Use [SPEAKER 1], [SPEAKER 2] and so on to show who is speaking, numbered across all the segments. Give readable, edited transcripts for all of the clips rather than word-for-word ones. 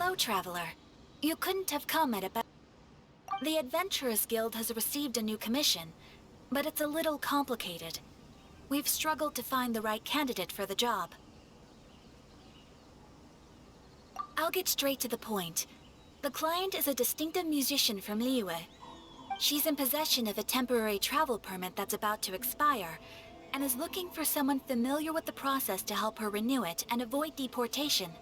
[SPEAKER 1] Hello, Traveler. You couldn't have come at a better... The Adventurers Guild has received a new commission, but it's a little complicated. We've struggled to find the right candidate for the job. I'll get straight to the point. The client is a distinctive musician from Liyue. She's in possession of a temporary travel permit that's about to expire, and is looking for someone familiar with the process to help her renew it and avoid deportation.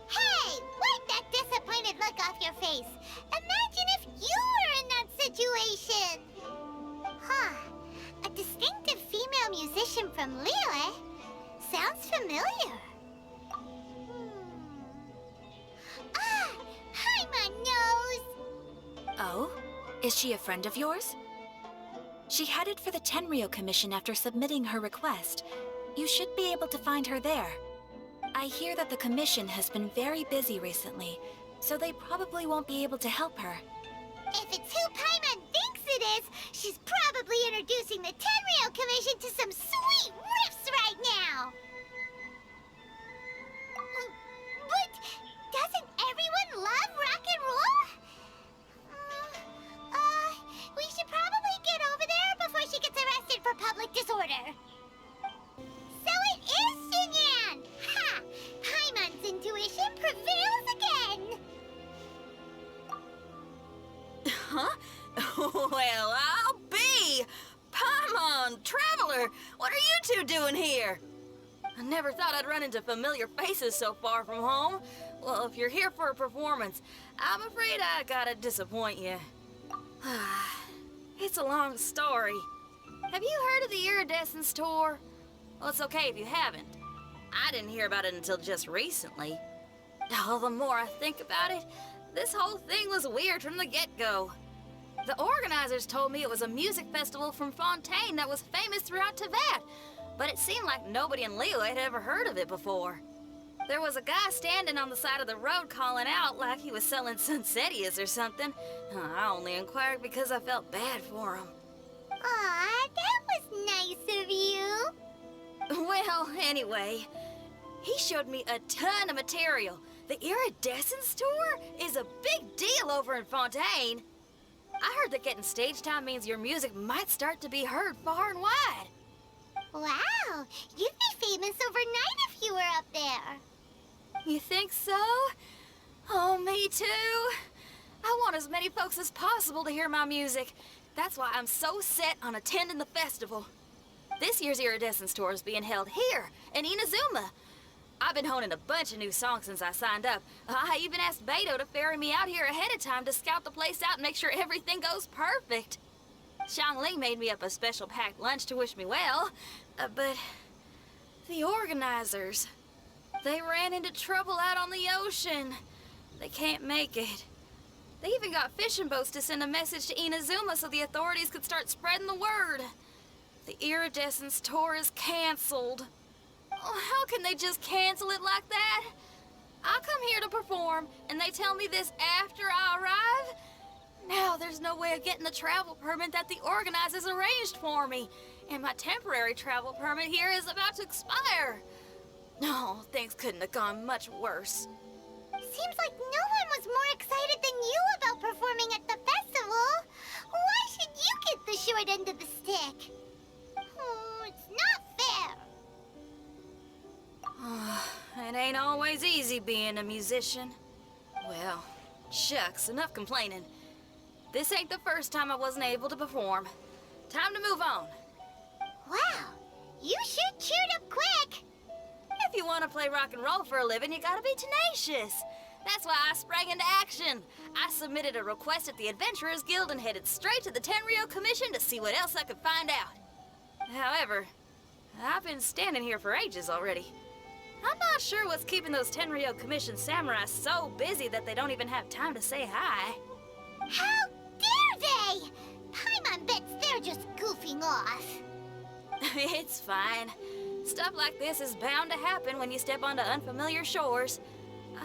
[SPEAKER 2] Hey! Wipe that disappointed look off your face! Imagine if you were in that situation! Huh. A distinctive female musician from Liyue? Sounds familiar. Ah! Paimon knows!
[SPEAKER 1] Oh? Is she a friend of yours? She headed for the Tenryou Commission after submitting her request. You should be able to find her there. I hear that the commission has been very busy recently, so they probably won't be able to help her.
[SPEAKER 2] If it's who Paimon thinks it is, she's probably introducing the Tenryou Commission to some sweet riffs right now! But doesn't everyone love rock and roll? We should probably get over there before she gets arrested for public disorder. So it is Xinyan! Ha! Paimon's intuition prevails again!
[SPEAKER 3] Huh? Well, I'll be! Paimon, Traveler, what are you two doing here? I never thought I'd run into familiar faces so far from home. Well, if you're here for a performance, I'm afraid I gotta disappoint you. It's a long story. Have you heard of the Iridescence Tour? Well, it's okay if you haven't. I didn't hear about it until just recently. Oh, the more I think about it, this whole thing was weird from the get-go. The organizers told me it was a music festival from Fontaine that was famous throughout Teyvat, but it seemed like nobody in Liyue had ever heard of it before. There was a guy standing on the side of the road calling out like he was selling Sunsetias or something. I only inquired because I felt bad for him.
[SPEAKER 2] Aw, that was nice of you.
[SPEAKER 3] Well, anyway, he showed me a ton of material. The Iridescence Tour is a big deal over in Fontaine. I heard that getting stage time means your music might start to be heard far and wide.
[SPEAKER 2] Wow, you'd be famous overnight if you were up there.
[SPEAKER 3] You think so? Oh, me too. I want as many folks as possible to hear my music. That's why I'm so set on attending the festival. This year's Iridescence Tour is being held here in Inazuma. I've been honing a bunch of new songs since I signed up. I even asked Beto to ferry me out here ahead of time to scout the place out and make sure everything goes perfect. Xiangling made me up a special packed lunch to wish me well, but the organizers, they ran into trouble out on the ocean. They can't make it. They even got fishing boats to send a message to Inazuma so the authorities could start spreading the word. The Iridescence Tour is canceled. Oh, how can they just cancel it like that? I come here to perform, and they tell me this after I arrive? Now there's no way of getting the travel permit that the organizers arranged for me, and my temporary travel permit here is about to expire. No, things couldn't have gone much worse.
[SPEAKER 2] Seems like no one was more excited than you about performing at the festival. Why should you get the short end of the stick? Oh, it's not fair.
[SPEAKER 3] It ain't always easy being a musician. Well, shucks, enough complaining. This ain't the first time I wasn't able to perform. Time to move on.
[SPEAKER 2] Wow, you sure cheered up quick.
[SPEAKER 3] If you want to play rock and roll for a living, you gotta be tenacious. That's why I sprang into action. I submitted a request at the Adventurers Guild and headed straight to the Tenryou Commission to see what else I could find out. However, I've been standing here for ages already. I'm not sure what's keeping those Tenryou Commission samurai so busy that they don't even have time to say hi.
[SPEAKER 2] How dare they? Paimon bets they're just goofing off.
[SPEAKER 3] It's fine. Stuff like this is bound to happen when you step onto unfamiliar shores.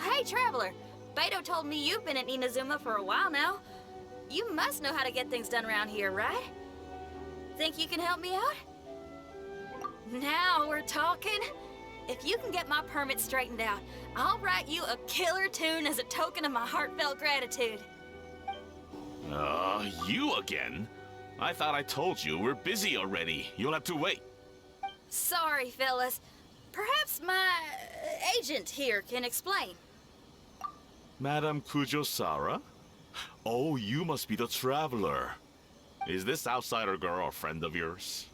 [SPEAKER 3] Hey, Traveler, Beto told me you've been in Inazuma for a while now. You must know how to get things done around here, right? Think you can help me out? Now we're talking. if you can get my permit straightened out, I'll write you a killer tune as a token of my heartfelt gratitude.
[SPEAKER 4] You again? I thought I told you we're busy already. You'll have to wait.
[SPEAKER 3] Sorry, fellas. Perhaps my agent here can explain.
[SPEAKER 4] Madame Kujosara? Oh, you must be the traveler. Is this outsider girl a friend of yours?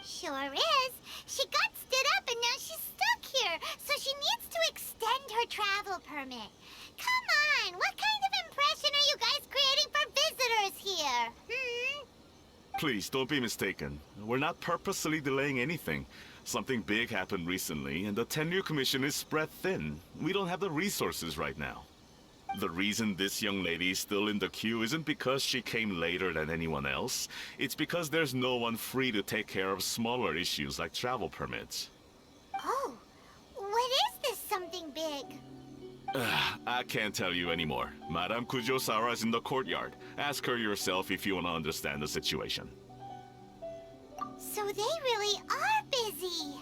[SPEAKER 2] Sure is. She got stood up and now she's stuck here, so she needs to extend her travel permit. Come on, what kind of impression are you guys creating for visitors here?
[SPEAKER 4] Please, don't be mistaken. We're not purposely delaying anything. Something big happened recently, and the tenure commission is spread thin. We don't have the resources right now. The reason this young lady is still in the queue isn't because she came later than anyone else. It's because there's no one free to take care of smaller issues like travel permits.
[SPEAKER 2] Oh, what is this something big?
[SPEAKER 4] I can't tell you anymore. Madame Kujosara is in the courtyard. Ask her yourself if you want to understand the situation.
[SPEAKER 2] So they really are busy.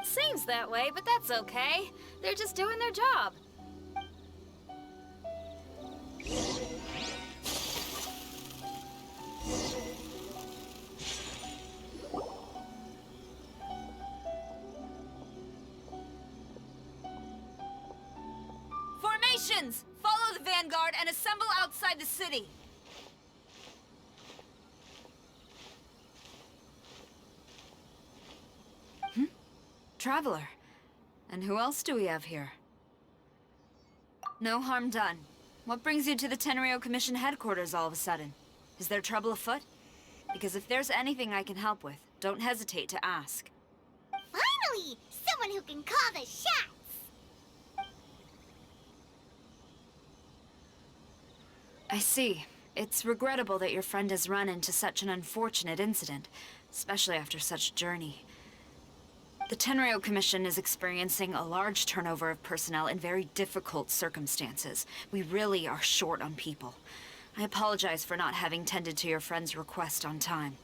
[SPEAKER 3] Seems that way, but that's okay. They're just doing their job. Formations! Follow the vanguard and assemble outside the city. Traveler. And who else do we have here? No harm done. What brings you to the Tenryo Commission headquarters all of a sudden? Is there trouble afoot? Because if there's anything I can help with, don't hesitate to ask.
[SPEAKER 2] Finally! Someone who can call the shots!
[SPEAKER 3] I see. It's regrettable that your friend has run into such an unfortunate incident, especially after such a journey. The Tenryo Commission is experiencing a large turnover of personnel in very difficult circumstances. We really are short on people. I apologize for not having tended to your friend's request on time.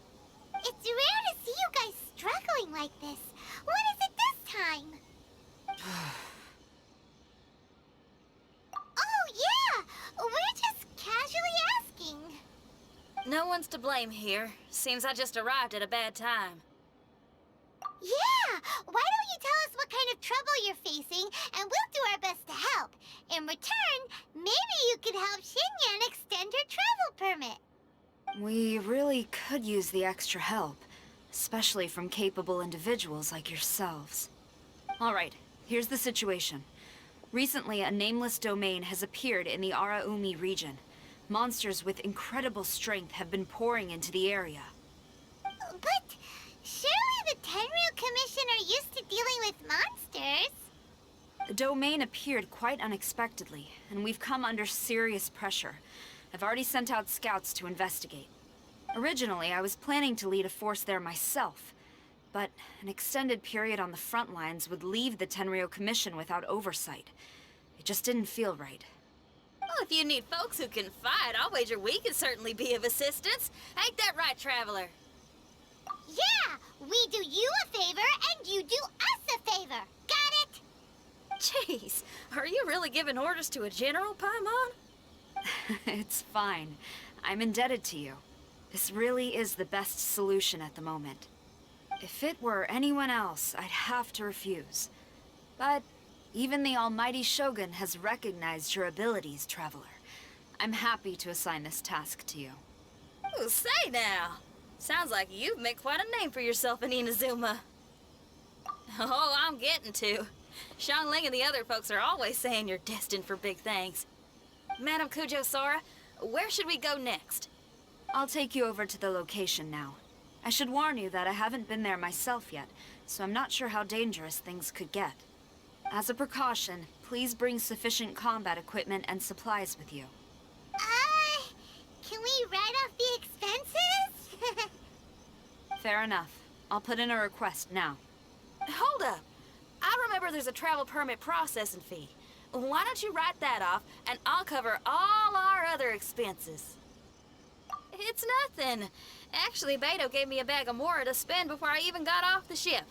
[SPEAKER 2] It's rare to see you guys struggling like this. What is it this time? Oh, yeah! We're just casually asking.
[SPEAKER 3] No one's to blame here. Seems I just arrived at a bad time.
[SPEAKER 2] Yeah! Why don't you tell us what kind of trouble you're facing, and we'll do our best to help. In return, maybe you could help Xinyan extend her travel permit.
[SPEAKER 3] We really could use the extra help, especially from capable individuals like yourselves. All right, here's the situation. Recently, a nameless domain has appeared in the Araumi region. Monsters with incredible strength have been pouring into the area.
[SPEAKER 2] But surely the Tenryu Commission are used to dealing with monsters.
[SPEAKER 3] The domain appeared quite unexpectedly, and we've come under serious pressure. I've already sent out scouts to investigate. Originally, I was planning to lead a force there myself, but an extended period on the front lines would leave the Tenryo Commission without oversight. It just didn't feel right. Well, if you need folks who can fight, I'll wager we can certainly be of assistance. Ain't that right, Traveler?
[SPEAKER 2] Yeah, we do you a favor and you do us a favor. Got it?
[SPEAKER 3] Jeez, are you really giving orders to a general, Paimon? It's fine. I'm indebted to you. This really is the best solution at the moment. If it were anyone else, I'd have to refuse. But even the almighty Shogun has recognized your abilities, Traveler. I'm happy to assign this task to you. Ooh, say now! Sounds like you've made quite a name for yourself in Inazuma. Oh, I'm getting to. Xiangling and the other folks are always saying you're destined for big things. Madam Kujosara, where should we go next? I'll take you over to the location now. I should warn you that I haven't been there myself yet, so I'm not sure how dangerous things could get. As a precaution, please bring sufficient combat equipment and supplies with you.
[SPEAKER 2] Can we write off the expenses?
[SPEAKER 3] Fair enough. I'll put in a request now. Hold up! I remember there's a travel permit processing fee. Why don't you write that off, and I'll cover all our other expenses? It's nothing. Actually, Beto gave me a bag of Mora to spend before I even got off the ship.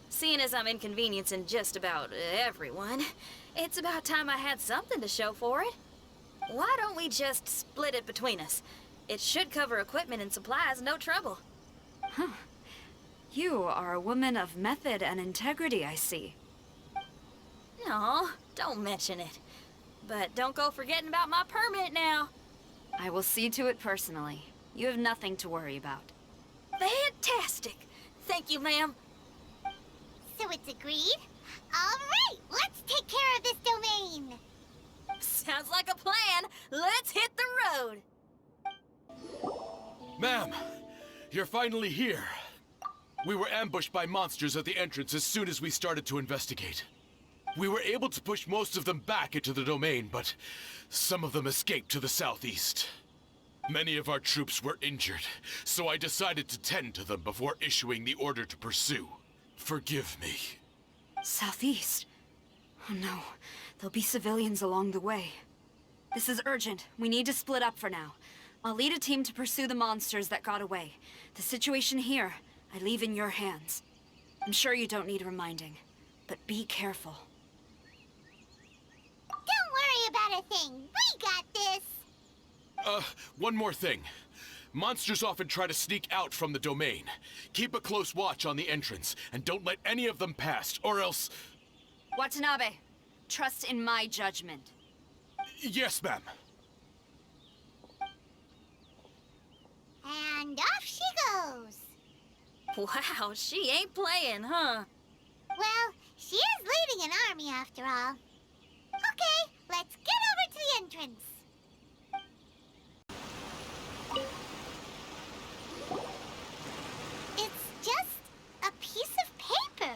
[SPEAKER 3] Seeing as I'm inconveniencing just about everyone, it's about time I had something to show for it. Why don't we just split it between us? It should cover equipment and supplies, no trouble.
[SPEAKER 5] You are a woman of method and integrity, I see.
[SPEAKER 3] No, don't mention it. But don't go forgetting about my permit now.
[SPEAKER 5] I will see to it personally. You have nothing to worry about.
[SPEAKER 3] Fantastic! Thank you, ma'am.
[SPEAKER 2] So it's agreed? Alright, let's take care of this domain!
[SPEAKER 3] Sounds like a plan. Let's hit the road.
[SPEAKER 6] Ma'am, you're finally here. We were ambushed by monsters at the entrance as soon as we started to investigate. We were able to push most of them back into the domain, but some of them escaped to the southeast. Many of our troops were injured, so I decided to tend to them before issuing the order to pursue. Forgive me.
[SPEAKER 5] Southeast? Oh no, there'll be civilians along the way. This is urgent. We need to split up for now. I'll lead a team to pursue the monsters that got away. The situation here, I leave in your hands. I'm sure you don't need reminding, but be careful.
[SPEAKER 2] Don't worry about a thing. We got this.
[SPEAKER 6] One more thing. Monsters often try to sneak out from the domain. Keep a close watch on the entrance, and don't let any of them pass, or else...
[SPEAKER 5] Watanabe, trust in my judgment.
[SPEAKER 6] Yes, ma'am.
[SPEAKER 2] And off she goes.
[SPEAKER 3] Wow, she ain't playing, huh?
[SPEAKER 2] Well, she is leading an army after all. Okay, let's get over to the entrance. It's just a piece of paper.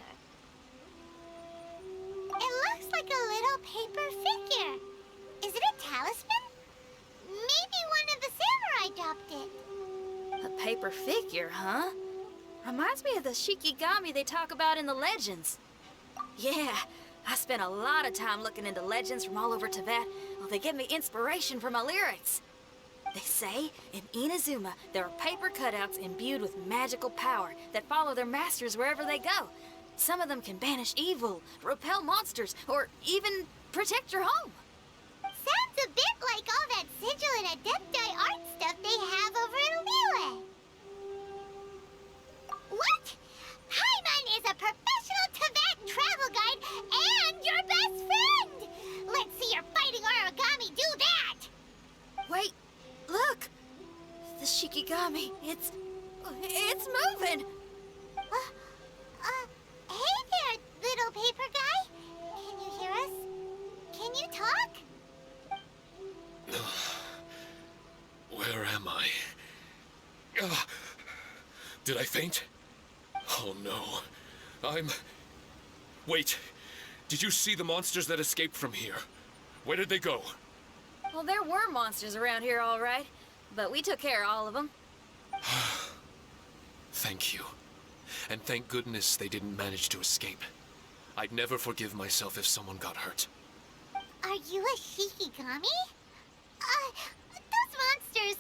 [SPEAKER 2] It looks like a little paper figure. Is it a talisman? Maybe one of the samurai dropped it.
[SPEAKER 3] A paper figure, huh? Reminds me of the Shikigami they talk about in the legends. Yeah, I spent a lot of time looking into legends from all over Tibet. Well, they give me inspiration for my lyrics. They say in Inazuma there are paper cutouts imbued with magical power that follow their masters wherever they go. Some of them can banish evil, repel monsters, or even protect your home.
[SPEAKER 2] Sounds a bit like all that sigil and adepti art stuff they have over in Liyue. What? Paimon is a professional Tibet travel guide and your best friend! Let's see your fighting origami do that!
[SPEAKER 3] Wait, look! The Shikigami, it's moving!
[SPEAKER 2] Hey there, little paper guy. Can you hear us? Can you talk?
[SPEAKER 6] Where am I? Did I faint? Oh no. Wait. Did you see the monsters that escaped from here? Where did they go?
[SPEAKER 3] Well, there were monsters around here, all right. But we took care of all of them.
[SPEAKER 7] Thank you. And thank goodness they didn't manage to escape. I'd never forgive myself if someone got hurt.
[SPEAKER 2] Are you a Shikigami? Those monsters,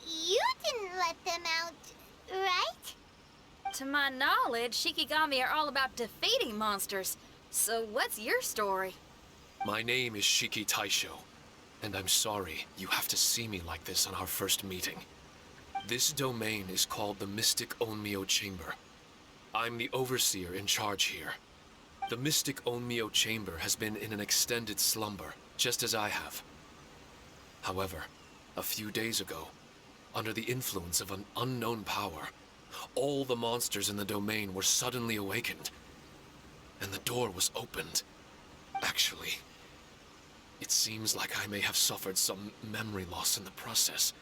[SPEAKER 2] you didn't let them out, right?
[SPEAKER 3] To my knowledge, Shikigami are all about defeating monsters. So what's your story?
[SPEAKER 7] My name is Shiki Taisho, and I'm sorry you have to see me like this on our first meeting. This domain is called the Mystic Onmyo Chamber. I'm the overseer in charge here. The Mystic Onmyo Chamber has been in an extended slumber, just as I have. However, a few days ago, under the influence of an unknown power, all the monsters in the domain were suddenly awakened, and the door was opened. Actually, it seems like I may have suffered some memory loss in the process.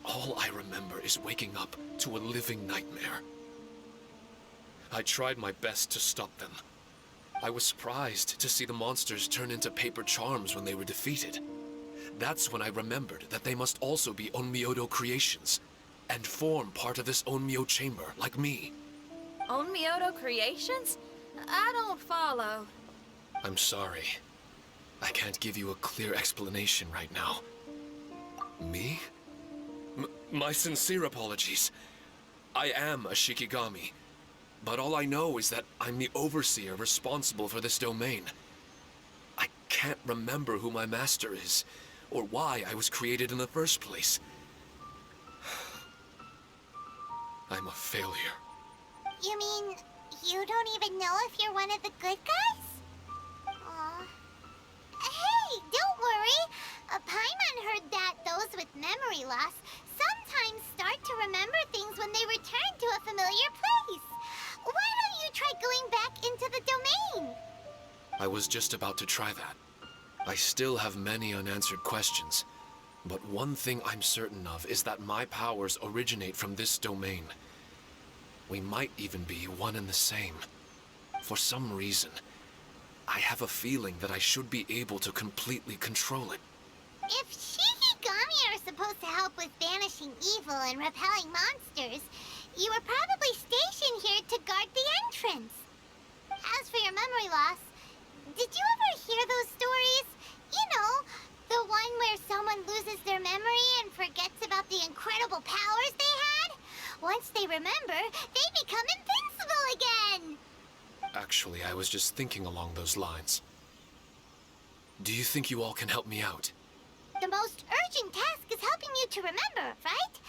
[SPEAKER 7] All I remember is waking up to a living nightmare. I tried my best to stop them. I was surprised to see the monsters turn into paper charms when they were defeated. That's when I remembered that they must also be Onmyodo creations, and form part of this Onmyo chamber, like me.
[SPEAKER 3] Onmyodo creations? I don't follow.
[SPEAKER 7] I'm sorry. I can't give you a clear explanation right now. Me? My sincere apologies. I am a Shikigami. But all I know is that I'm the overseer responsible for this domain. I can't remember who my master is, or why I was created in the first place. I'm a failure.
[SPEAKER 2] You mean you don't even know if you're one of the good guys? Aw. Hey, don't worry. Paimon heard that those with memory loss sometimes start to remember things when they return to a familiar place. Why don't you try going back into the domain?
[SPEAKER 7] I was just about to try that. I still have many unanswered questions, but one thing I'm certain of is that my powers originate from this domain. We might even be one and the same. For some reason, I have a feeling that I should be able to completely control it.
[SPEAKER 2] If Shikigami are supposed to help with banishing evil and repelling monsters, you were probably stationed here to guard the entrance. As for your memory loss, did you ever hear those stories? You know, the one where someone loses their memory and forgets about the incredible powers they had? Once they remember, they become invincible again!
[SPEAKER 7] Actually, I was just thinking along those lines. Do you think you all can help me out?
[SPEAKER 2] The most urgent task is helping you to remember, right?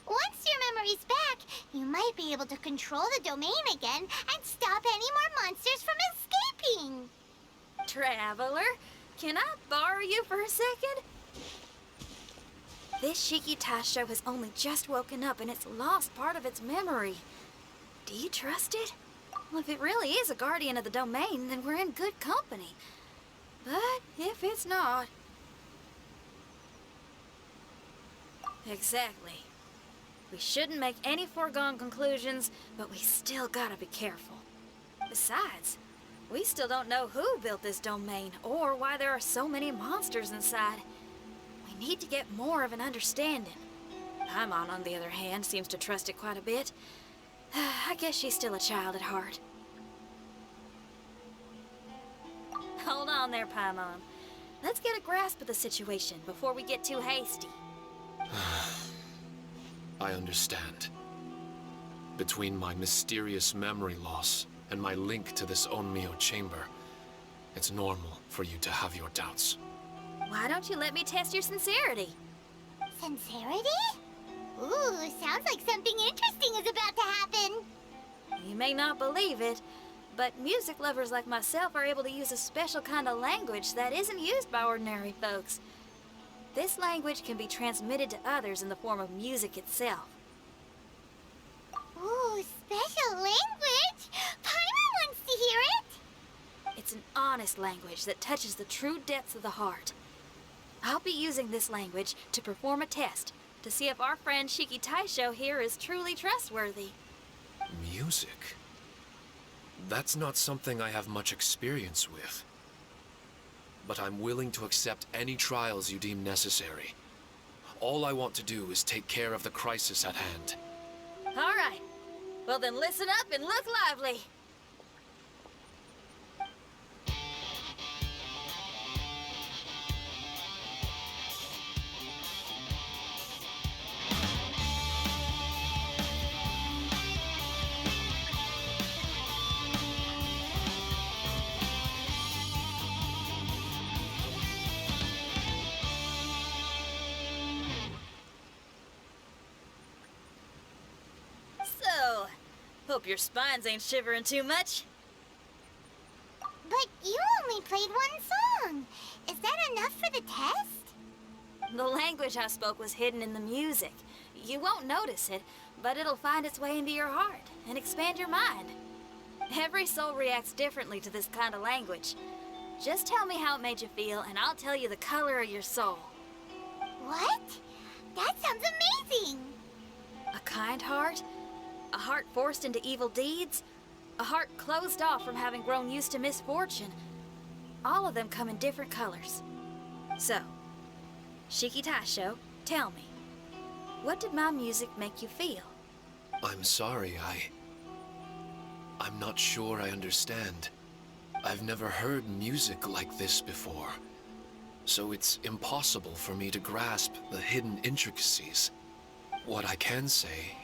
[SPEAKER 2] Once your memory's back, you might be able to control the domain again and stop any more monsters from escaping.
[SPEAKER 3] Traveler, can I borrow you for a second? This Shiki Taisho has only just woken up and it's lost part of its memory. Do you trust it? Well, if it really is a guardian of the domain, then we're in good company. But if it's not... Exactly. We shouldn't make any foregone conclusions, but we still gotta be careful. Besides, we still don't know who built this domain or why there are so many monsters inside. We need to get more of an understanding. Paimon, on the other hand, seems to trust it quite a bit. I guess she's still a child at heart. Hold on there, Paimon. Let's get a grasp of the situation before we get too hasty.
[SPEAKER 7] I understand. Between my mysterious memory loss and my link to this Onmyo chamber, it's normal for you to have your doubts.
[SPEAKER 3] Why don't you let me test your sincerity?
[SPEAKER 2] Sincerity? Ooh, sounds like something interesting is about to happen.
[SPEAKER 3] You may not believe it, but music lovers like myself are able to use a special kind of language that isn't used by ordinary folks. This language can be transmitted to others in the form of music itself.
[SPEAKER 2] Ooh, special language? Paimon wants to hear it.
[SPEAKER 3] It's an honest language that touches the true depths of the heart. I'll be using this language to perform a test to see if our friend Shiki Taisho here is truly trustworthy.
[SPEAKER 7] Music? That's not something I have much experience with. But I'm willing to accept any trials you deem necessary. All I want to do is take care of the crisis at hand.
[SPEAKER 3] All right. Well then listen up and look lively. So, hope your spines ain't shivering too much.
[SPEAKER 2] But you only played one song. Is that enough for the test?
[SPEAKER 3] The language I spoke was hidden in the music. You won't notice it, but it'll find its way into your heart and expand your mind. Every soul reacts differently to this kind of language. Just tell me how it made you feel, and I'll tell you the color of your soul.
[SPEAKER 2] What? That sounds amazing.
[SPEAKER 3] A kind heart? A heart forced into evil deeds? A heart closed off from having grown used to misfortune? All of them come in different colors. So, Shiki Taisho, tell me, what did my music make you feel?
[SPEAKER 7] I'm sorry, I'm not sure I understand. I've never heard music like this before, so it's impossible for me to grasp the hidden intricacies. What I can say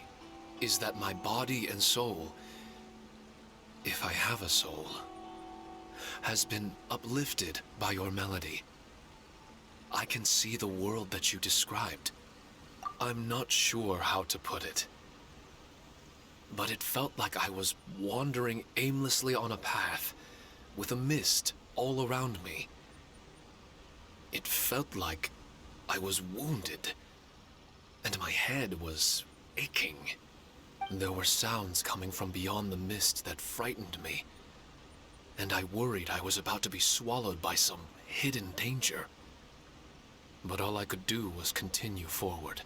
[SPEAKER 7] is that my body and soul if I have a soul, has been uplifted by your melody. I can see the world that you described. I'm not sure how to put it, but it felt like I was wandering aimlessly on a path with a mist all around me. It felt like I was wounded, and my head was aching. There were sounds coming from beyond the mist that frightened me, and I worried I was about to be swallowed by some hidden danger. But all I could do was continue forward.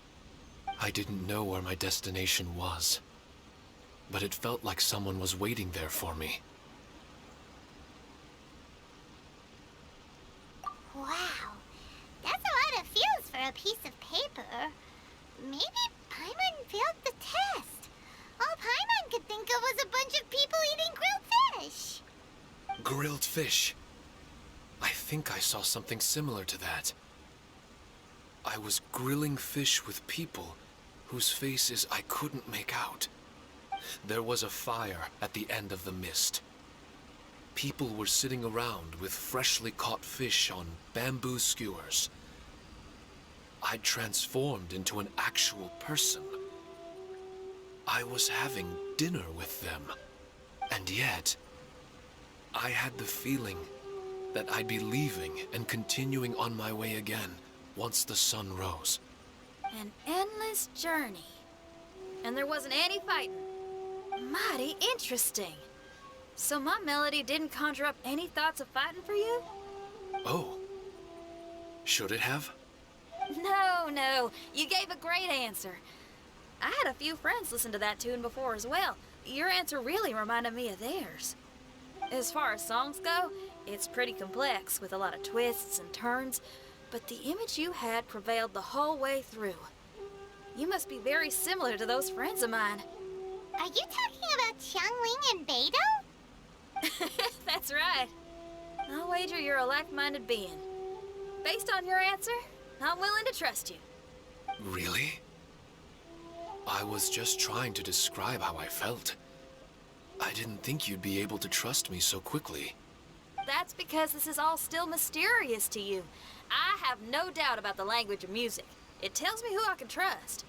[SPEAKER 7] I didn't know where my destination was, but it felt like someone was waiting there for me.
[SPEAKER 2] Wow, that's a lot of feels for a piece of paper. Maybe Paimon failed the test. All Paimon could think of was a bunch of people eating grilled fish.
[SPEAKER 7] Grilled fish. I think I saw something similar to that. I was grilling fish with people whose faces I couldn't make out. There was a fire at the end of the mist. People were sitting around with freshly caught fish on bamboo skewers. I'd transformed into an actual person. I was having dinner with them. And yet, I had the feeling that I'd be leaving and continuing on my way again once the sun rose.
[SPEAKER 3] An endless journey. And there wasn't any fighting. Mighty interesting. So my melody didn't conjure up any thoughts of fighting for you?
[SPEAKER 7] Oh. Should it have?
[SPEAKER 3] No. You gave a great answer. I had a few friends listen to that tune before as well. Your answer really reminded me of theirs. As far as songs go, it's pretty complex with a lot of twists and turns, but the image you had prevailed the whole way through. You must be very similar to those friends of mine.
[SPEAKER 2] Are you talking about Xiangling and Beidou?
[SPEAKER 3] That's right. I'll wager you're a like-minded being. Based on your answer, I'm willing to trust you.
[SPEAKER 7] Really? I was just trying to describe how I felt. I didn't think you'd be able to trust me so quickly.
[SPEAKER 3] That's because this is all still mysterious to you. I have no doubt about the language of music. It tells me who I can trust.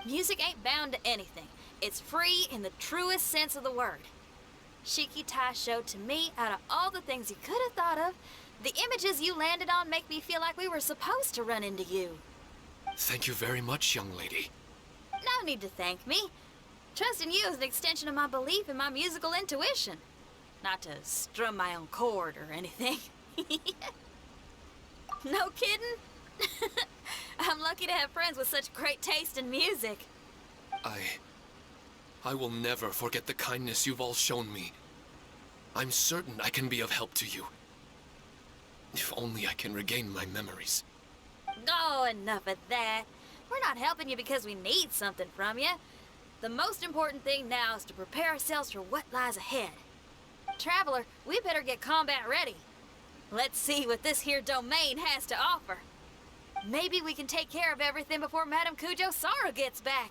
[SPEAKER 3] Music ain't bound to anything. It's free in the truest sense of the word. Shiki Tai showed to me, out of all the things you could have thought of, the images you landed on make me feel like we were supposed to run into you.
[SPEAKER 7] Thank you very much, young lady.
[SPEAKER 3] No need to thank me. Trusting you is an extension of my belief in my musical intuition. Not to strum my own chord or anything. No kidding? I'm lucky to have friends with such great taste in music.
[SPEAKER 7] I will never forget the kindness you've all shown me. I'm certain I can be of help to you. If only I can regain my memories.
[SPEAKER 3] Oh, enough of that. We're not helping you because we need something from you. The most important thing now is to prepare ourselves for what lies ahead. Traveler, we better get combat ready. Let's see what this here domain has to offer. Maybe we can take care of everything before Madame Kujo Sara gets back.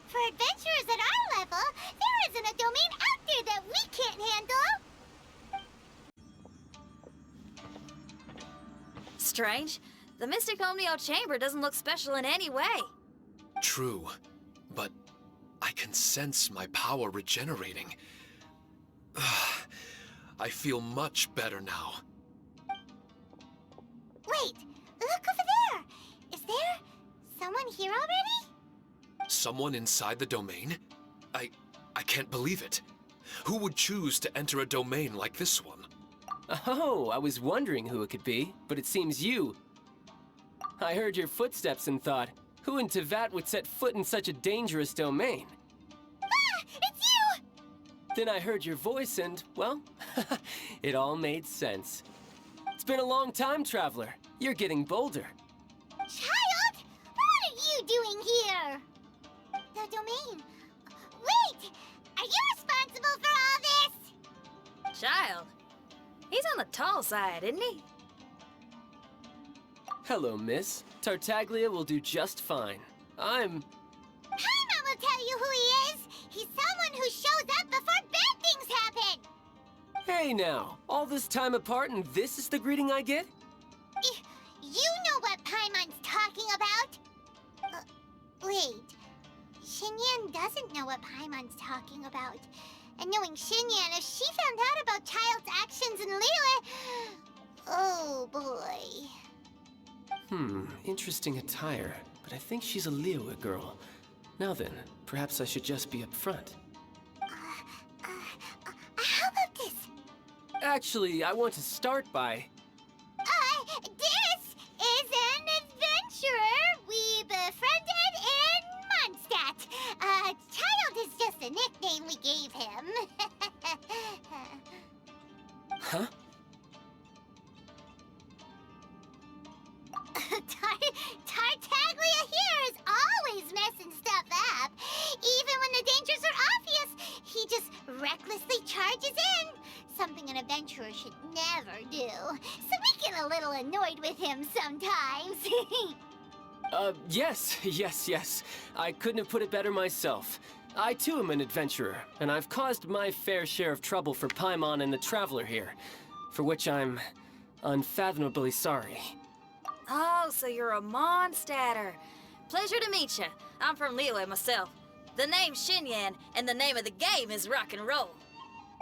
[SPEAKER 2] For adventurers at our level, there isn't a domain out there that we can't handle.
[SPEAKER 3] Strange. The Mystic Omnio Chamber doesn't look special in any way.
[SPEAKER 7] True, but I can sense my power regenerating. I feel much better now.
[SPEAKER 2] Wait, look over there. Is there someone here already?
[SPEAKER 7] Someone inside the domain? I can't believe it. Who would choose to enter a domain like this one?
[SPEAKER 8] Oh, I was wondering who it could be, but it seems you. I heard your footsteps and thought, who in Tevat would set foot in such a dangerous domain?
[SPEAKER 2] Ah, it's you!
[SPEAKER 8] Then I heard your voice and, well, it all made sense. It's been a long time, Traveler. You're getting bolder.
[SPEAKER 2] Child, what are you doing here? The domain. Wait, are you responsible for all this?
[SPEAKER 3] Child. He's on the tall side, isn't he?
[SPEAKER 8] Hello, miss. Tartaglia will do just fine.
[SPEAKER 2] Paimon will tell you who he is. He's someone who shows up before bad things
[SPEAKER 8] Hey now, all this time apart and this is the greeting I get?
[SPEAKER 2] You know what Paimon's talking about? Wait. Xinyan doesn't know what Paimon's talking about. And knowing Xinyan, if she found out about Child's actions in Liyue... Oh, boy.
[SPEAKER 8] Interesting attire, but I think she's a Liyue girl. Now then, perhaps I should just be upfront.
[SPEAKER 2] How about this?
[SPEAKER 8] Actually, I want to start by...
[SPEAKER 2] This is an adventurer we befriended in Mondstadt. Child is just a nickname we gave him.
[SPEAKER 8] Huh?
[SPEAKER 2] Tartaglia here is always messing stuff up. Even when the dangers are obvious, he just recklessly charges in. Something an adventurer should never do. So we get a little annoyed with him sometimes.
[SPEAKER 8] Yes. I couldn't have put it better myself. I too am an adventurer, and I've caused my fair share of trouble for Paimon and the Traveler here, for which I'm unfathomably sorry.
[SPEAKER 3] Oh, so you're a Mondstadter. Pleasure to meet you. I'm from Liyue myself. The name's Xinyan, and the name of the game is rock and roll.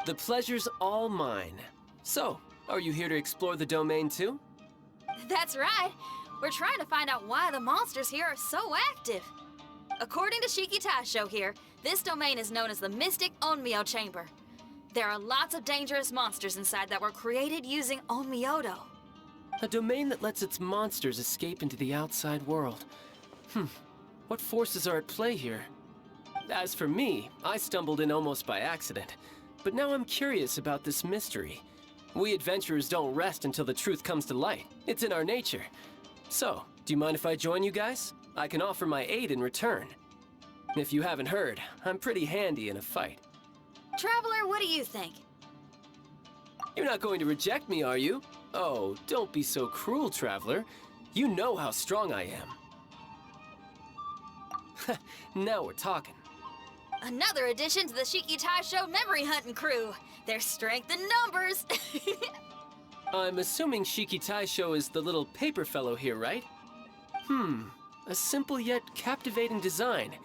[SPEAKER 8] The pleasure's all mine. So, are you here to explore the domain too?
[SPEAKER 3] That's right. We're trying to find out why the monsters here are so active. According to Shiki Taisho here, this domain is known as the Mystic Onmyo Chamber. There are lots of dangerous monsters inside that were created using Onmyodo.
[SPEAKER 8] A domain that lets its monsters escape into the outside world. What forces are at play here? As for me, I stumbled in almost by accident. But now I'm curious about this mystery. We adventurers don't rest until the truth comes to light. It's in our nature. So, do you mind if I join you guys? I can offer my aid in return. If you haven't heard, I'm pretty handy in a fight.
[SPEAKER 3] Traveler, what do you think?
[SPEAKER 8] You're not going to reject me, are you? Oh, don't be so cruel, Traveler. You know how strong I am. Now we're talking.
[SPEAKER 3] Another addition to the Shiki Taisho memory hunting crew. There's strength in numbers.
[SPEAKER 8] I'm assuming Shiki Taisho is the little paper fellow here, right? A simple yet captivating design.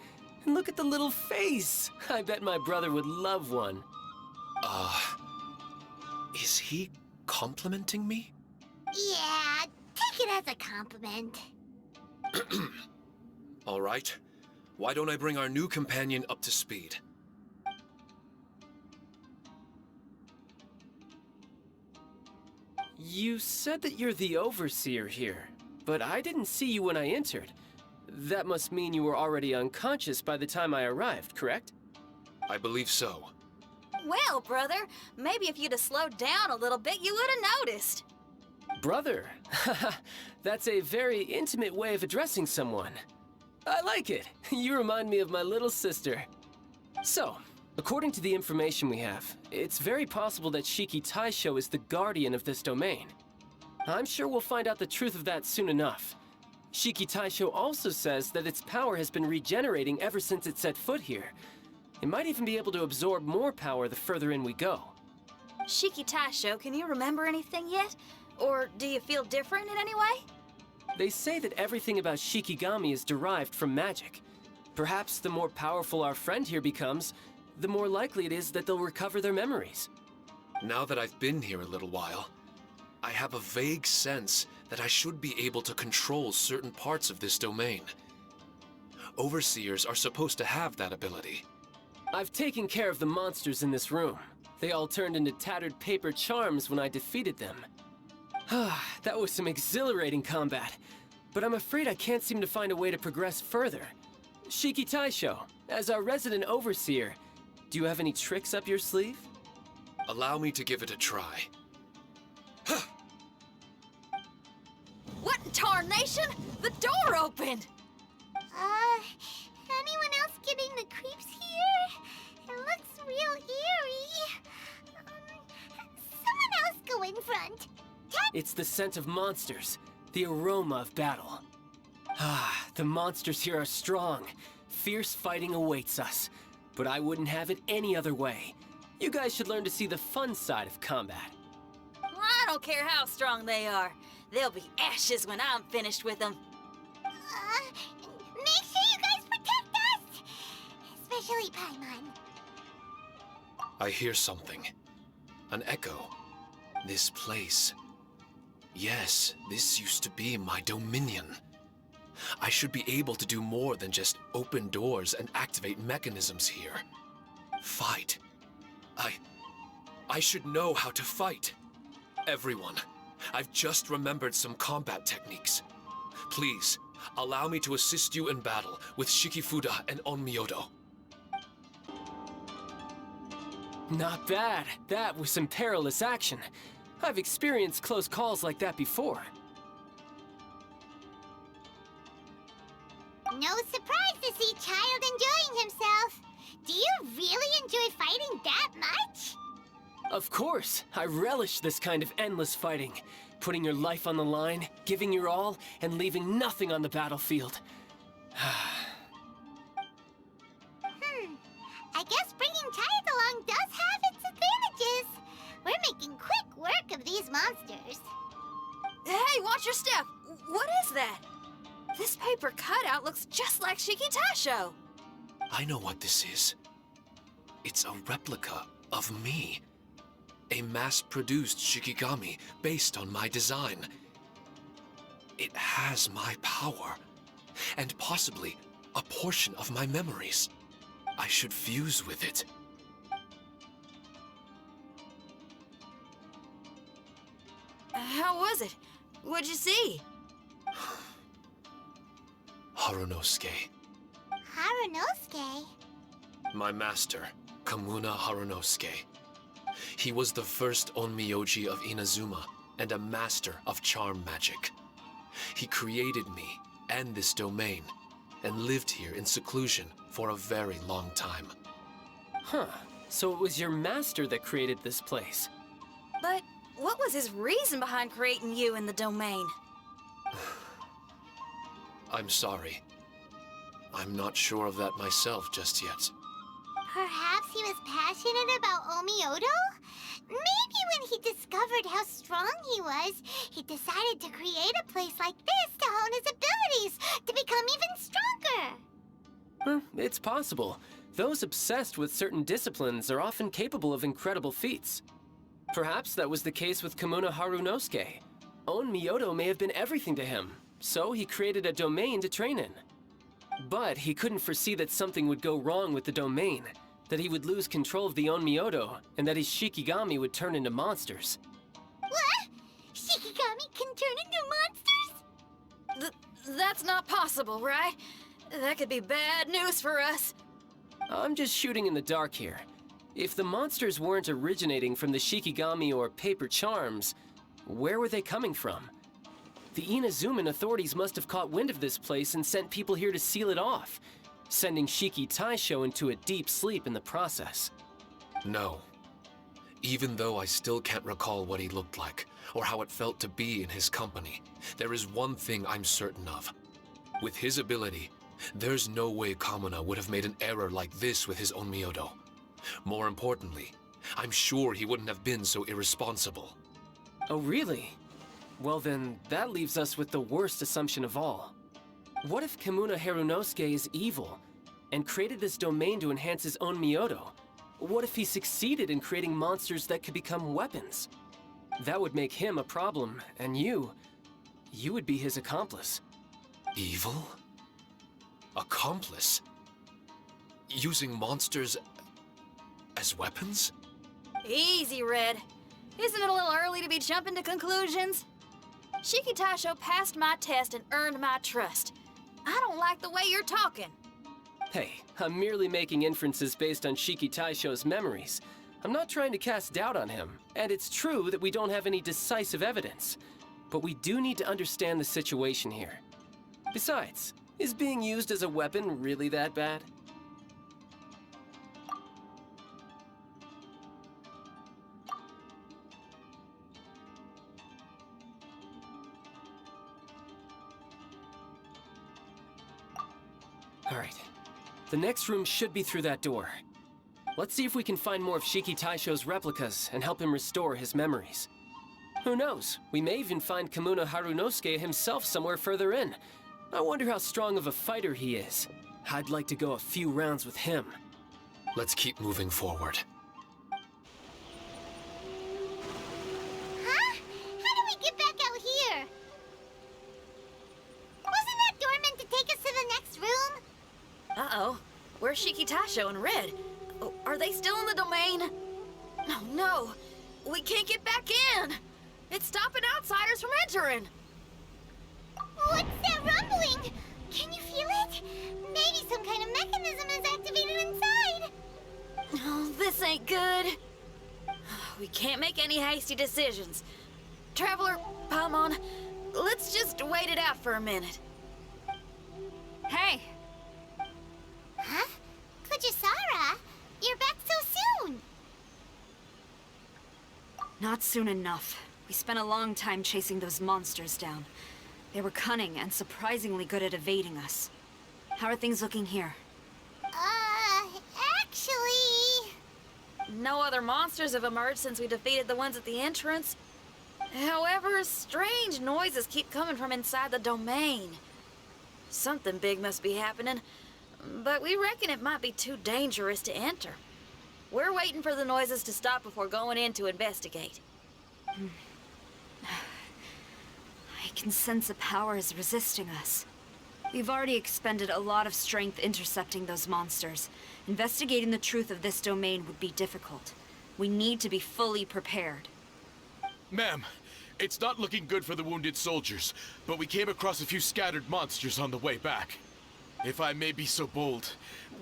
[SPEAKER 8] And look at the little face! I bet my brother would love one.
[SPEAKER 7] Is he complimenting me?
[SPEAKER 2] Yeah, take it as a compliment.
[SPEAKER 7] All right. Why don't I bring our new companion up to speed?
[SPEAKER 8] You said that you're the overseer here, but I didn't see you when I entered. That must mean you were already unconscious by the time I arrived, correct?
[SPEAKER 7] I believe so.
[SPEAKER 3] Well, brother, maybe if you'd have slowed down a little bit, you would have noticed.
[SPEAKER 8] Brother? That's a very intimate way of addressing someone. I like it. You remind me of my little sister. So, according to the information we have, it's very possible that Shiki Taisho is the guardian of this domain. I'm sure we'll find out the truth of that soon enough. Shiki Taisho also says that its power has been regenerating ever since it set foot here. It might even be able to absorb more power the further in we go.
[SPEAKER 3] Shiki Taisho, can you remember anything yet? Or do you feel different in any way?
[SPEAKER 8] They say that everything about Shikigami is derived from magic. Perhaps the more powerful our friend here becomes, the more likely it is that they'll recover their memories.
[SPEAKER 7] Now that I've been here a little while, I have a vague sense that I should be able to control certain parts of this domain. Overseers are supposed to have that ability.
[SPEAKER 8] I've taken care of the monsters in this room. They all turned into tattered paper charms when I defeated them. That was some exhilarating combat, but I'm afraid I can't seem to find a way to progress further. Shiki Taisho, as our resident overseer, do you have any tricks up your sleeve?
[SPEAKER 7] Allow me to give it a try.
[SPEAKER 3] What in tarnation? The door opened!
[SPEAKER 2] Anyone else getting the creeps here? It looks real eerie. Someone else go in front.
[SPEAKER 8] It's the scent of monsters, the aroma of battle. The monsters here are strong. Fierce fighting awaits us, but I wouldn't have it any other way. You guys should learn to see the fun side of combat.
[SPEAKER 3] I don't care how strong they are. They'll be ashes when I'm finished with them.
[SPEAKER 2] Make sure you guys protect us! Especially Paimon.
[SPEAKER 7] I hear something. An echo. This place. Yes, this used to be my dominion. I should be able to do more than just open doors and activate mechanisms here. Fight. I should know how to fight. Everyone, I've just remembered some combat techniques. Please, allow me to assist you in battle with Shikifuda and Onmyodo.
[SPEAKER 8] Not bad. That was some perilous action. I've experienced close calls like that before.
[SPEAKER 2] No surprise to see Child enjoying himself. Do you really enjoy fighting that much?
[SPEAKER 8] Of course, I relish this kind of endless fighting. Putting your life on the line, giving your all, and leaving nothing on the battlefield.
[SPEAKER 2] I guess bringing Child along does have its advantages. We're making quick work of these monsters.
[SPEAKER 3] Hey, watch your step! What is that? This paper cutout looks just like Shiki Taisho.
[SPEAKER 7] I know what this is. It's a replica of me. A mass-produced Shikigami based on my design. It has my power, and possibly a portion of my memories. I should fuse with it.
[SPEAKER 3] How was it? What'd you see?
[SPEAKER 7] Harunosuke.
[SPEAKER 2] Harunosuke?
[SPEAKER 7] My master, Kamuna Harunosuke. He was the first Onmyoji of Inazuma and a master of charm magic. He created me and this domain and lived here in seclusion for a very long time.
[SPEAKER 8] Huh. So it was your master that created this place.
[SPEAKER 3] But what was his reason behind creating you in the domain?
[SPEAKER 7] I'm sorry. I'm not sure of that myself just yet.
[SPEAKER 2] Perhaps he was passionate about Omiodo? Maybe when he discovered how strong he was, he decided to create a place like this to hone his abilities, to become even stronger.
[SPEAKER 8] It's possible. Those obsessed with certain disciplines are often capable of incredible feats. Perhaps that was the case with Kamuna Harunosuke. Onmyodo may have been everything to him, so he created a domain to train in. But he couldn't foresee that something would go wrong with the domain, that he would lose control of the Onmyodo, and that his Shikigami would turn into monsters.
[SPEAKER 2] What? Shikigami can turn into monsters?
[SPEAKER 3] That's not possible, right? That could be bad news for us.
[SPEAKER 8] I'm just shooting in the dark here. If the monsters weren't originating from the Shikigami or paper charms, where were they coming from? The Inazuman authorities must have caught wind of this place and sent people here to seal it off, sending Shiki Taisho into a deep sleep in the process.
[SPEAKER 7] No. Even though I still can't recall what he looked like, or how it felt to be in his company, there is one thing I'm certain of. With his ability, there's no way Kamuna would have made an error like this with his Onmyodo. More importantly, I'm sure he wouldn't have been so irresponsible.
[SPEAKER 8] Oh, really? Well then, that leaves us with the worst assumption of all. What if Kamuna Harunosuke is evil, and created this domain to enhance his own Myoto? What if he succeeded in creating monsters that could become weapons? That would make him a problem, and you would be his accomplice.
[SPEAKER 7] Evil? Accomplice? Using monsters as weapons?
[SPEAKER 3] Easy, Red. Isn't it a little early to be jumping to conclusions? Shiki Taisho passed my test and earned my trust. I don't like the way you're talking.
[SPEAKER 8] Hey, I'm merely making inferences based on Shiki Taisho's memories. I'm not trying to cast doubt on him, and it's true that we don't have any decisive evidence. But we do need to understand the situation here. Besides, is being used as a weapon really that bad? All right. The next room should be through that door. Let's see if we can find more of Shiki Taisho's replicas and help him restore his memories. Who knows? We may even find Kamuna Harunosuke himself somewhere further in. I wonder how strong of a fighter he is. I'd like to go a few rounds with him.
[SPEAKER 7] Let's keep moving forward.
[SPEAKER 2] Huh? How do we get back out here? Wasn't that door meant to take us to the next room?
[SPEAKER 3] Uh-oh. Where's Shiki Taisho and Red? Oh, are they still in the domain? Oh, no. We can't get back in. It's stopping outsiders from entering.
[SPEAKER 2] What's that rumbling? Can you feel it? Maybe some kind of mechanism is activated inside.
[SPEAKER 3] Oh, this ain't good. We can't make any hasty decisions. Traveler, Paimon, let's just wait it out for a minute.
[SPEAKER 5] Hey!
[SPEAKER 2] Huh? Kujisara, you're back so soon.
[SPEAKER 5] Not soon enough. We spent a long time chasing those monsters down. They were cunning and surprisingly good at evading us. How are things looking here?
[SPEAKER 2] Actually...
[SPEAKER 3] No other monsters have emerged since we defeated the ones at the entrance. However, strange noises keep coming from inside the domain. Something big must be happening, but we reckon it might be too dangerous to enter. We're waiting for the noises to stop before going in to investigate.
[SPEAKER 5] I can sense a power is resisting us. We've already expended a lot of strength intercepting those monsters. Investigating the truth of this domain would be difficult. We need to be fully prepared.
[SPEAKER 6] Ma'am, it's not looking good for the wounded soldiers, but we came across a few scattered monsters on the way back. If I may be so bold,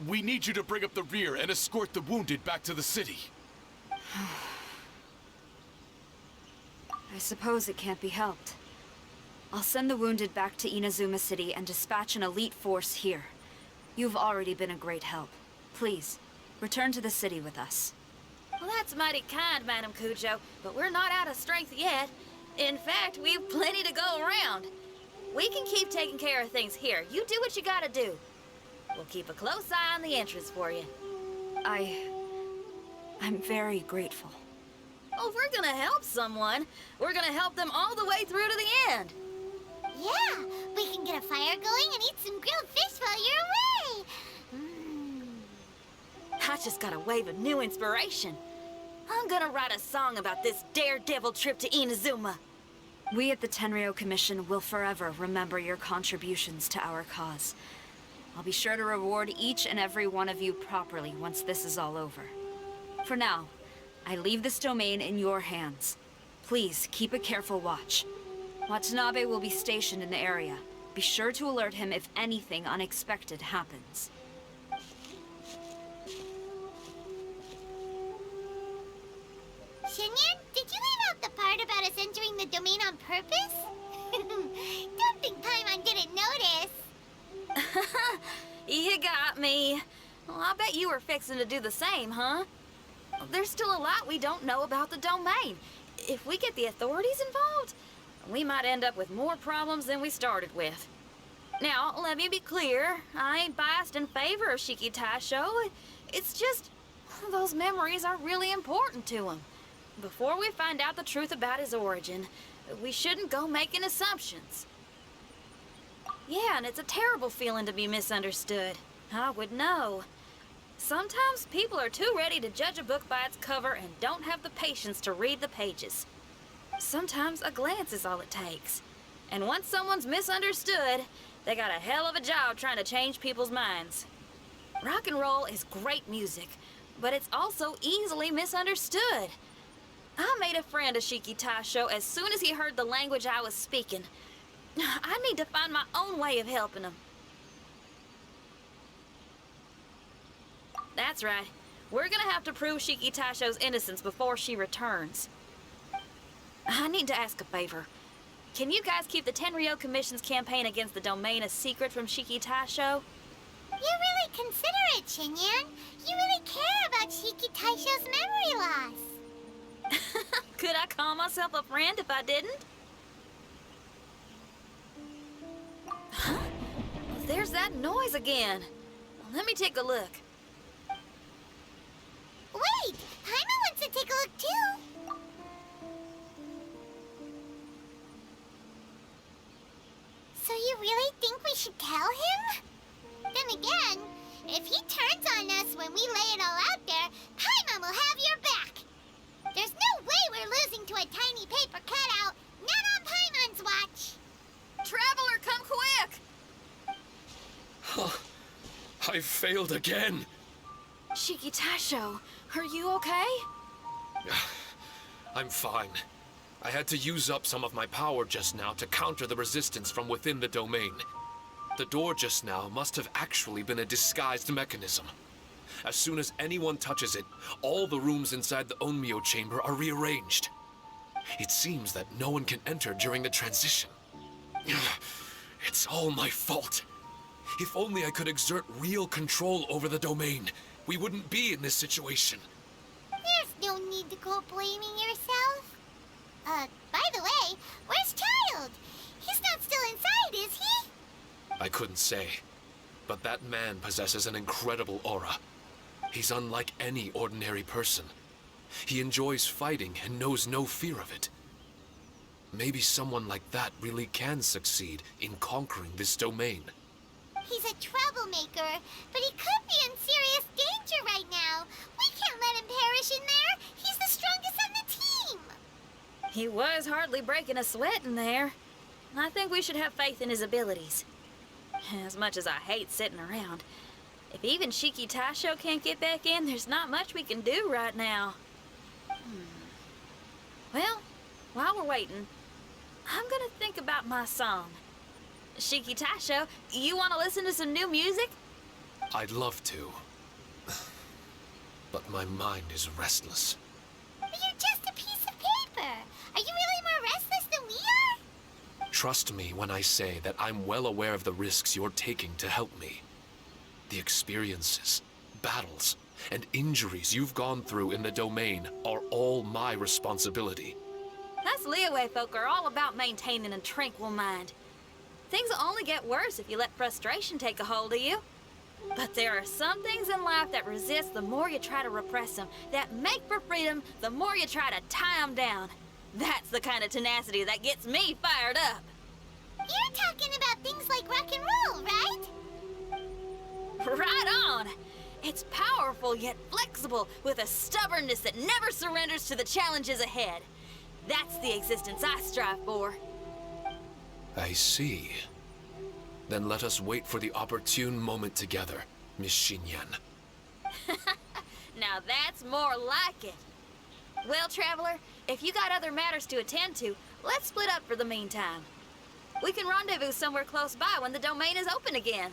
[SPEAKER 6] we need you to bring up the rear and escort the wounded back to the city.
[SPEAKER 5] I suppose it can't be helped. I'll send the wounded back to Inazuma City and dispatch an elite force here. You've already been a great help. Please, return to the city with us.
[SPEAKER 3] Well, that's mighty kind, Madam Cujo, but we're not out of strength yet. In fact, we've plenty to go around. We can keep taking care of things here. You do what you gotta do. We'll keep a close eye on the entrance for you.
[SPEAKER 5] I'm very grateful.
[SPEAKER 3] Oh, if we're gonna help someone, we're gonna help them all the way through to the end.
[SPEAKER 2] Yeah, we can get a fire going and eat some grilled fish while you're away.
[SPEAKER 3] I just got a wave of new inspiration. I'm gonna write a song about this daredevil trip to Inazuma.
[SPEAKER 5] We at the Tenryou Commission will forever remember your contributions to our cause. I'll be sure to reward each and every one of you properly once this is all over. For now, I leave this domain in your hands. Please keep a careful watch. Watanabe will be stationed in the area. Be sure to alert him if anything unexpected happens.
[SPEAKER 2] Shinyan, did you leave out the part about us entering the domain on purpose? Don't think Paimon didn't notice.
[SPEAKER 3] You got me. Well, I bet you were fixing to do the same, huh? There's still a lot we don't know about the domain. If we get the authorities involved, we might end up with more problems than we started with. Now, let me be clear. I ain't biased in favor of Shiki Taisho. It's just, those memories are really important to him. Before we find out the truth about his origin, we shouldn't go making assumptions. Yeah, and it's a terrible feeling to be misunderstood. I would know. Sometimes people are too ready to judge a book by its cover and don't have the patience to read the pages. Sometimes a glance is all it takes. And once someone's misunderstood, they got a hell of a job trying to change people's minds. Rock and roll is great music, but it's also easily misunderstood. I made a friend of Shiki Taisho as soon as he heard the language I was speaking. I need to find my own way of helping him. That's right. We're gonna have to prove Shiki Taisho's innocence before she returns. I need to ask a favor. Can you guys keep the Tenryou Commission's campaign against the domain a secret from Shiki Taisho?
[SPEAKER 2] You're really considerate, Shinyan. You really care about Shiki Taisho's memory loss.
[SPEAKER 3] Could I call myself a friend if I didn't? Huh? There's that noise again. Let me take a look.
[SPEAKER 2] So you really think we should tell him? Then again, if he turns on us when we lay it all out there, Paimon will have your back. There's no way we're losing to a tiny paper cutout. Not on Paimon's watch.
[SPEAKER 3] Traveler, come quick!
[SPEAKER 7] I failed again.
[SPEAKER 3] Shiki Taisho, are you okay?
[SPEAKER 7] I'm fine. I had to use up some of my power just now to counter the resistance from within the domain. The door just now must have actually been a disguised mechanism. As soon as anyone touches it, all the rooms inside the Onmyo chamber are rearranged. It seems that no one can enter during the transition. It's all my fault. If only I could exert real control over the domain, we wouldn't be in this situation.
[SPEAKER 2] There's no need to go blaming yourself. By the way, where's Child? He's not still inside, is he?
[SPEAKER 7] I couldn't say, but that man possesses an incredible aura. He's unlike any ordinary person. He enjoys fighting and knows no fear of it. Maybe someone like that really can succeed in conquering this domain.
[SPEAKER 2] He's a troublemaker, but he could be in serious danger right now. We can't let him perish in there. He's the strongest on the team.
[SPEAKER 3] He was hardly breaking a sweat in there. I think we should have faith in his abilities. As much as I hate sitting around, if even Shiki Taisho can't get back in, there's not much we can do right now. Well, while we're waiting, I'm gonna think about my song. Shiki Taisho, you want to listen to some new music?
[SPEAKER 7] I'd love to. But my mind is restless.
[SPEAKER 2] But you're just a piece of paper. Are you really more restless than we are?
[SPEAKER 7] Trust me when I say that I'm well aware of the risks you're taking to help me. The experiences, battles, and injuries you've gone through in the domain are all my responsibility.
[SPEAKER 3] Us Liyue folk are all about maintaining a tranquil mind. Things will only get worse if you let frustration take a hold of you. But there are some things in life that resist the more you try to repress them, that make for freedom the more you try to tie them down. That's the kind of tenacity that gets me fired up.
[SPEAKER 2] You're talking about things like rock and roll, right?
[SPEAKER 3] Right on! It's powerful yet flexible, with a stubbornness that never surrenders to the challenges ahead. That's the existence I strive for.
[SPEAKER 7] I see. Then let us wait for the opportune moment together, Miss Xinyan.
[SPEAKER 3] Now that's more like it. Well, Traveler, if you got other matters to attend to, let's split up for the meantime. We can rendezvous somewhere close by when the domain is open again.